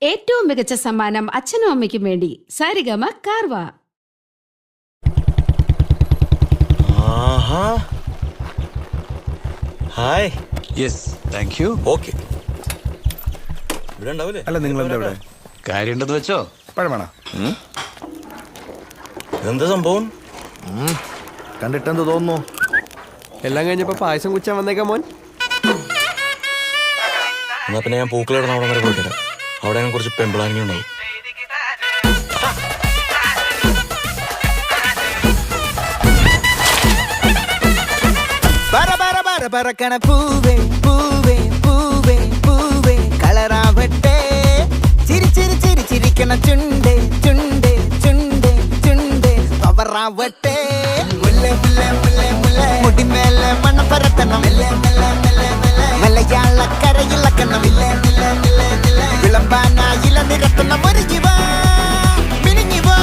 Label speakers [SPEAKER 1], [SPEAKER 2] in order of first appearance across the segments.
[SPEAKER 1] ഏറ്റവും മികച്ച സമ്മാനം അച്ഛനും അമ്മയ്ക്കും വേണ്ടി Saregama Carvaan.
[SPEAKER 2] Hi.
[SPEAKER 3] Yes, thank you.
[SPEAKER 2] Okay. ഇവിടെ ഉണ്ടാവില്ലേ?
[SPEAKER 4] അല്ല, നിങ്ങൾ എന്താ ഇവിടെ?
[SPEAKER 3] കാര്യമുണ്ടെന്ന് വെച്ചോ.
[SPEAKER 4] പഴമാണോ?
[SPEAKER 2] എന്താ സംഭവം?
[SPEAKER 4] കണ്ടിട്ടെന്ത് തോന്നുന്നു?
[SPEAKER 5] എല്ലാം കഴിഞ്ഞപ്പോ പായസം കുച്ചാൻ വന്നേക്കാം മോൻ.
[SPEAKER 2] എന്നാ പിന്നെ ഞാൻ പൂക്കളിടുന്ന അവിടെ വരെ പോയിട്ട് അവിടെ കുറച്ച് പെമ്പിളാനിങ് ഉണ്ടാവും.
[SPEAKER 6] പറക്കണ പൂവേ പൂവേ പൂവേ പൂവേ കളറാവട്ടെ. ചിരി ചിരി ചിരി ചിരിക്കണ ചുണ്ടേ ചുണ്ടേ ചുണ്ടേ ചുണ്ടേ പവറാവട്ടെ. മുല്ലേ മുല്ലേ മുല്ലേ മുല്ലേ മുടിമേലെ മണം പരത്തണം. മലയാളക്കരയിളക്കണം. വിളമ്പാനായില നിരത്തണം. ഒരുങ്ങിവാ മിനിങ്ങിവാ.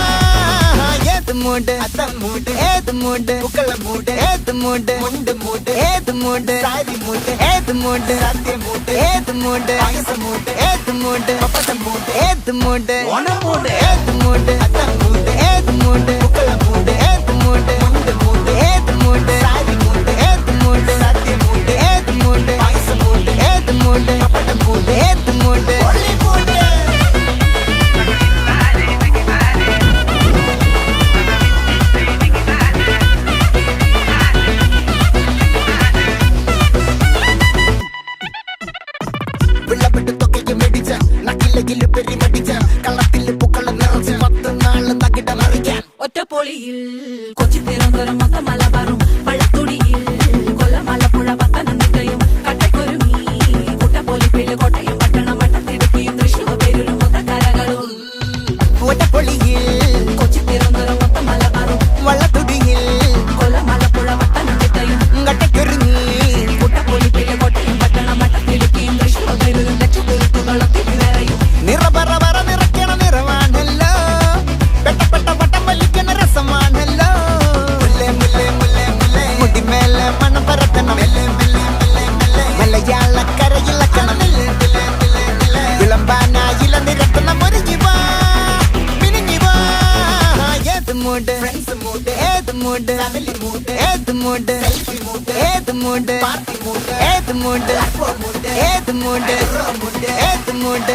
[SPEAKER 6] ഏത് മൂട് അത്തം മൂട് ഏത് മൂട് പൂക്കള മൂട് ഏത് മൂട് മുണ്ട് മൂട് ഏത് മൂട് സാരി മൂട് ഏത് മൂട് സത്യം മൂട് ഏത് മൂട് പായസം മൂട് ഏത് മൂട് പപ്പടം മൂട് ഏത് മൂട് ഓണം മൂട് ഏത് മൂട് അത്തം മൂട് ഏത് മൂട് പൂക്കള മൂട് ഏത് മൂട് മുണ്ട് മൂട് ഏത് മൂട് സാരി മൂട് ഏത് മൂട് സത്യം മൂട് ഏത് മൂട് പായസം മൂട് ഏത് മൂട് പപ്പടം മൂട് ഏത് മൂട് ഒളി മൂട്.
[SPEAKER 7] ഒറ്റപ്പൊളിയിൽ കൊച്ചി തിരുവനന്തപുരം മൊത്തം മലബാറും വള്ളത്തുടിയിൽ കൊല്ലം ആലപ്പുഴ പത്തനംതിട്ടയും കട്ടക്കൊരുമി കുട്ടപ്പൊലിപ്പിള്ളി കോട്ടയം പട്ടണം വട്ടത്തിടുക്കിയും തൃശ്ശൂർ പേരൂരും മൊത്തക്കരകളും.
[SPEAKER 6] ഒറ്റപ്പൊളിയിൽ
[SPEAKER 7] കൊച്ചി തിരുവനന്തപുരം മൊത്തം മലബാറും
[SPEAKER 6] വള്ളത്തുടിയിൽ
[SPEAKER 7] കൊല്ലം ആലപ്പുഴ പത്തനംതിട്ടയും
[SPEAKER 6] കട്ടക്കൊരുങ്ങി
[SPEAKER 7] കുട്ടപ്പൊലിപ്പിള്ളി കോട്ടയം പട്ടണം വട്ടത്തിടുക്കിയും തൃശ്ശൂർ പേരൂരും ലക്ഷത്തിരുത്തുകളും തിരുവേറയും.
[SPEAKER 6] നിറപറ പറ നിറയ്ക്കണ നിറവാണല്ലോ. പെട്ടപ്പെട്ട വട്ടം വലിക്കണ രസമാണല്ലോ. മുല്ലേ മുല്ലേ മുല്ലേ മുല്ലേ മുടിമേലെ മണം പരത്തണം. മലയാളക്കരയിളക്കണം. വിളമ്പാനായില നിരത്തണം. ഒരുങ്ങിവാ മിനിങ്ങിവാ. ഏത് മൂട് ഫ്രണ്ട്സ് മൂട് ഏത് മൂട് ഫാമിലി മൂട് ഏത് മൂട് സെൽഫി മൂട് ഏത് മൂട് പാർട്ടി മൂട് ഏത് മൂട് ഏത് മൂട് ഏത് മൂട്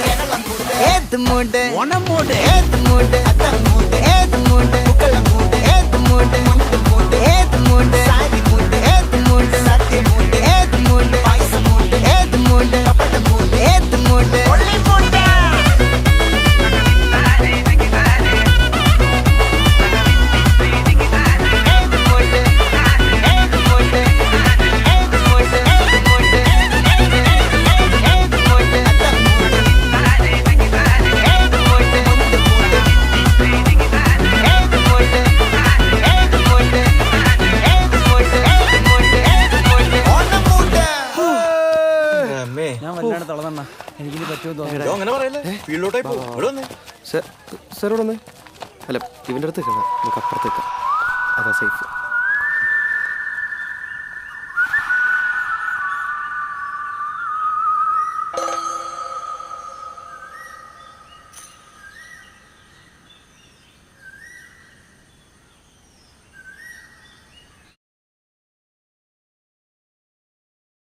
[SPEAKER 6] ഏത് മൂട് ഓണം മൂട് ഏത് മൂട് അത്തം മൂട് ഏത് മൂട് പൂക്കള മൂട് ഏത് മൂട് മുണ്ട് മൂട് ഏത് മൂട് സാരി മൂട് ഏത് മൂട് സത്യം മൂട് ഏത് മൂട് പായസം മൂട് ഏത് മൂട് പപ്പടം മൂട് ഏത് മൂട് ഒളി മൂട്.
[SPEAKER 4] ഞാൻ വല്ലാണ്ട് തളർന്ന എനിക്കിനി പറ്റുമെന്ന് തോന്നി.
[SPEAKER 2] അങ്ങനെ പറയല്ലേ, ഫീൽഡിലോട്ടായി പോകും. ഇവിടെ വന്നേ.
[SPEAKER 5] സാറോട് ഒന്ന്. അല്ല, ഇവൻ്റെ അടുത്ത് നമുക്ക് അപ്പുറത്തേക്കാം. അതാ സേഫ്.